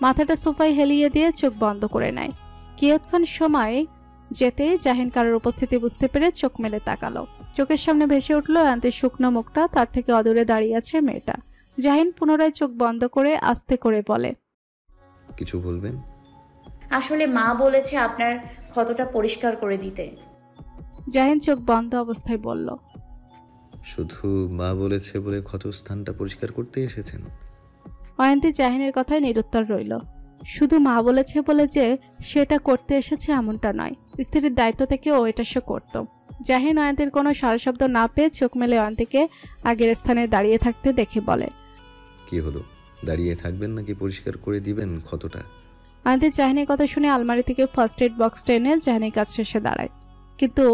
Speaker 3: মাথাটা সোফায় হেলিয়ে দিয়ে চোখ বন্ধ করে নেয়। কিয়ৎক্ষণ সময় যেতে জাহিন কারোর উপস্থিতি বুঝতে পেরে চোখ মেলে তাকালো। চোখের সামনে ভেসে উঠল অয়ন্তীর শুকনো মুখটা, তার থেকে অদূরে দাঁড়িয়ে আছে মেয়েটা। জাহিন পুনরায় চোখ বন্ধ করে আস্তে করে বলে,
Speaker 6: কিছু বলবেন?
Speaker 13: আসলে মা বলেছে আপনার ক্ষতটা পরিষ্কার করে দিতে।
Speaker 3: জাহিন চোখ বন্ধ অবস্থায় বলল,
Speaker 6: শুধু মা বলেছে বলে ক্ষতস্থানটা পরিষ্কার করতে এসেছেন?
Speaker 3: অয়ন্তী জাহিনের কথায় নিরুত্তর রইল। শুধু মা বলেছে বলে যে সেটা করতে এসেছে এমনটা নয়, স্ত্রীর দায়িত্ব থেকে ও এটা সে করত। জাহিন অয়ন্তীর কোনো সারা শব্দ না পেয়ে চোখ মেলে অয়ন্তীকে আগের স্থানে দাঁড়িয়ে থাকতে দেখে বলে,
Speaker 6: কি হলো, দাঁড়িয়ে থাকবেন নাকি পরিষ্কার করে দিবেন ক্ষতটা?
Speaker 3: অয়ন্তী জাহিনের কথা শুনে আলমারি থেকে ফার্স্ট এড বক্স টেনে জাহিনের কাছে এসে দাঁড়ায়, কিন্তু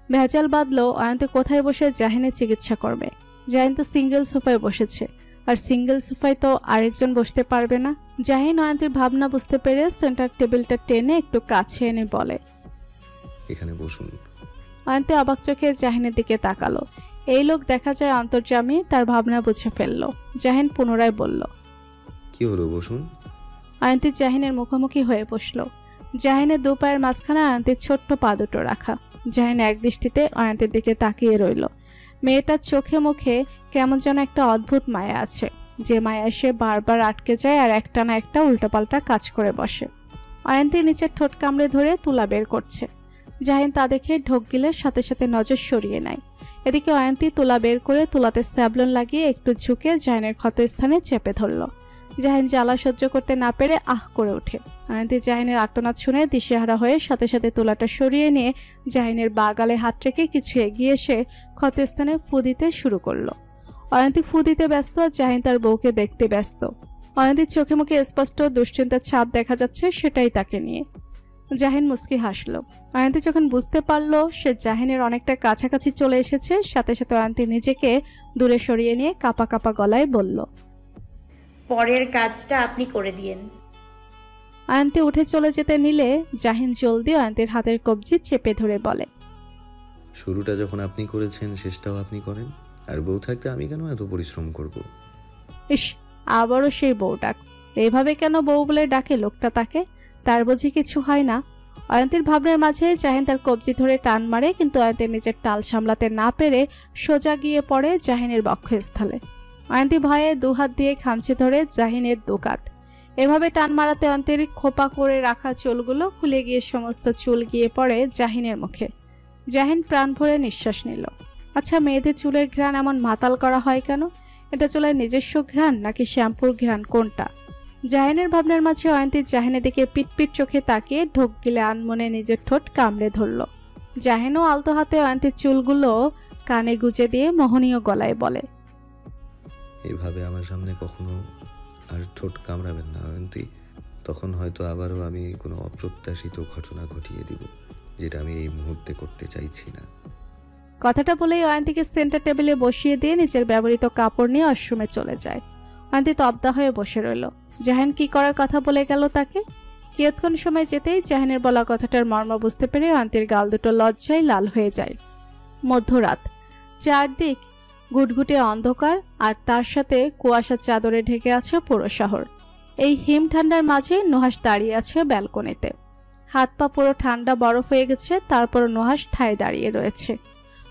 Speaker 3: ভেজাল বাঁধলো অয়ন্তী কোথায় বসে জাহিনের চিকিৎসা করবে। জাহিন তো সিঙ্গেল সোফায় বসেছে, আর সিঙ্গেল সোফায় তো আরেকজন বসতে পারবে না। জাহিন অয়ন্তীর ভাবনা বুঝতে পেরে সেন্টার টেবিলটা টেনে একটু কাছে এনে বলে,
Speaker 6: এখানে বসুন।
Speaker 3: অয়ন্তী অবাক চোখে জাহিনের দিকে তাকালো। এই লোক দেখা যায় অন্তর্যামী, তার ভাবনা বুঝে ফেললো। জাহিন পুনরায় বলল,
Speaker 6: কি হলো, বসুন।
Speaker 3: অয়ন্তী জাহিনের মুখোমুখি হয়ে বসল। জাহিনের দু পায়ের মাঝখানে অয়ন্তীর ছোট্ট পা দুটো রাখা। জাহিন এক দৃষ্টিতে অয়ন্তীর দিকে তাকিয়ে রইল। মেয়েটার চোখে মুখে কেমন যেন একটা অদ্ভুত মায়া আছে, যে মায়া সে বারবার আটকে যায় আর একটানা একটা উল্টোপাল্টা কাজ করে বসে। অয়ন্তী নিচের ঠোঁট কামড়ে ধরে তুলা বের করছে। জাহিন তা দেখে ঢোক গিলে সাথে সাথে নজর সরিয়ে নেয়। এদিকে অয়ন্তী তুলা বের করে তুলাতে স্যাবলন লাগিয়ে একটু ঝুঁকে জাহিনের ক্ষতস্থানে চেপে ধরল। জাহিন জ্বালা সহ্য করতে না পেরে আহ করে ওঠে। অয়ন্তী জাহিনের আর্তনাদ শুনে দিশেহারা হয়ে সাথে সাথে তুলাটা সরিয়ে নিয়ে জাহিনের বাঁ গালে হাত রেখে কিছু এগিয়ে এসে ক্ষতস্থানে ফু দিতে শুরু করলো। অয়ন্তী ফু দিতে ব্যস্ত আর জাহিন তার বউকে দেখতে ব্যস্ত। অয়ন্তীর চোখে মুখে স্পষ্ট দুশ্চিন্তার ছাপ দেখা যাচ্ছে, সেটাই তাকে নিয়ে। জাহিন মুস্কি হাসল। অয়ন্তী যখন বুঝতে পারলো সে জাহিনের অনেকটা কাছাকাছি চলে এসেছে, সাথে সাথে অয়ন্তী নিজেকে দূরে সরিয়ে নিয়ে কাপা কাপা গলায় বলল,
Speaker 13: পরের কাজটা আপনি করে দিয়েন।
Speaker 3: অয়ন্তী উঠে চলে যেতে নিলে জাহিন জলদি অয়ন্তীর হাতের কবজি চেপে ধরে বলে,
Speaker 6: শুরুটা যখন আপনি করেছেন শেষটাও আপনি করেন, আর বউ থাকতে আমি কেন এত পরিশ্রম করব?
Speaker 3: ইস, আবারও সেই বউ ডাক। এইভাবে কেন বউ বলে ডাকে লোকটা তাকে? তার বুঝি কিছু হয় না? অয়ন্তীর ভাবনার মাঝে জাহিন তার কবজি ধরে টান মারে, কিন্তু অয়ন্তী নিজের টাল সামলাতে না পেরে সোজা গিয়ে পড়ে জাহিনের বক্ষস্থলে। অয়ন্তী ভয়ে দুহাত দিয়ে খামচে ধরে জাহিনের দুকাত। এভাবে টান মারাতে অয়ন্তীর খোপা করে রাখা চুলগুলো খুলে গিয়ে সমস্ত চুল গিয়ে পড়ে জাহিনের মুখে। জাহিন প্রাণ ভরে নিঃশ্বাস নিল। আচ্ছা, মেয়েদের চুলের ঘ্রাণ এমন মাতাল করা হয় কেন? এটা চুলের নিজস্ব ঘ্রাণ নাকি শ্যাম্পুর ঘ্রাণ, কোনটা? জাহিনের ভাবনার মাঝে অয়ন্তী জাহিনের দিকে পিটপিট চোখে তাকিয়ে ঢোক গিলে আনমনে নিজের ঠোঁট কামড়ে ধরল। জাহিনও আলতো হাতে অয়ন্তীর চুলগুলো কানে গুজে দিয়ে মোহনীয় গলায় বলে,
Speaker 6: এইভাবে আমার সামনে কখনো আর ঠোঁট কামড়াবেন না অয়ন্তী। তখন হয়তো আবারও আমি কোনো অপ্রত্যাশিত ঘটনা ঘটিয়ে দিব, যেটা আমি এই মুহূর্তে করতে চাইছি না।
Speaker 3: কথাটা বলেই অয়ন্তীকে সেন্টার টেবিলে বসিয়ে দিয়ে নিজের ব্যবহৃত কাপড় নিয়ে ওয়াশরুমে চলে যায়। অয়ন্তী তব্দা হয়ে বসে রইল। জাহিন কি করার কথা বলে গেল তাকে? কিয়ৎক্ষণ সময় যেতেই জাহিনের বলা কথাটার মর্ম বুঝতে পেরে অয়ন্তীর গাল দুটো লজ্জায় লাল হয়ে যায়। মধ্যরাত, চারদিক গুটগুটে অন্ধকার, আর তার সাথে কুয়াশার চাদরে ঢেকে আছে পুরো শহর। এই হিম ঠান্ডার মাঝে নুহাস দাঁড়িয়ে আছে ব্যালকনিতে। হাত পা পুরো ঠান্ডা বরফ হয়ে গেছে, তারপর নুহাস ঠায় দাঁড়িয়ে রয়েছে।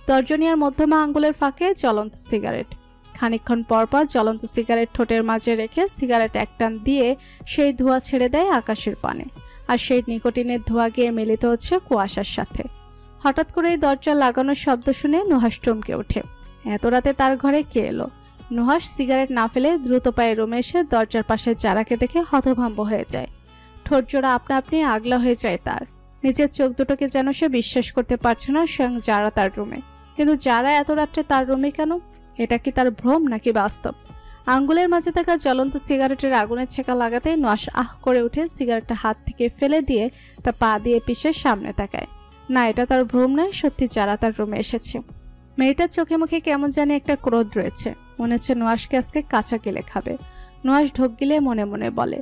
Speaker 3: তর্জনীর মধ্যমা আঙ্গুলের ফাঁকে জ্বলন্ত সিগারেট। খানিকক্ষণ পরপর জ্বলন্ত সিগারেট ঠোঁটের মাঝে রেখে সিগারেট একটান দিয়ে সেই ধোঁয়া ছেড়ে দেয় আকাশের পানে, আর সেই নিকোটিনের ধোঁয়া গিয়ে মিলিত হচ্ছে কুয়াশার সাথে। হঠাৎ করেই দরজা লাগানোর শব্দ শুনে নুহাস চমকে ওঠে। এত রাতে তার ঘরে কে এলো? নুহাস সিগারেট না ফেলে দ্রুত পায়ে রুমে এসে দরজার পাশে জারাকে দেখে হতভম্ব হয়ে যায়। ঠোঁট জোড়া আপনা আপনি আগলা হয়ে যায় তার। নিজের চোখ দুটোকে যেন সে বিশ্বাস করতে পারছে না স্বয়ং যারা তার রুমে। কিন্তু যারা এত রাত্রে তার রুমে কেন? এটা কি তার ভ্রম নাকি বাস্তব? আঙ্গুলের মাঝে থাকা জ্বলন্ত সিগারেটের আগুনের ছেঁকা লাগাতেই নুহাস আহ করে উঠে সিগারেটটা হাত থেকে ফেলে দিয়ে তা পা দিয়ে পিষে সামনে তাকায়। না, এটা তার ভ্রম নয়, সত্যি যারা তার রুমে এসেছে। মেয়েটার চোখে মুখে কেমন জানি একটা ক্রোধ রয়েছে। মনে হচ্ছে নুহাসকে আজকে কাঁচা গেলে খাবে। নুহাস ঢোক গিলে মনে মনে বলে,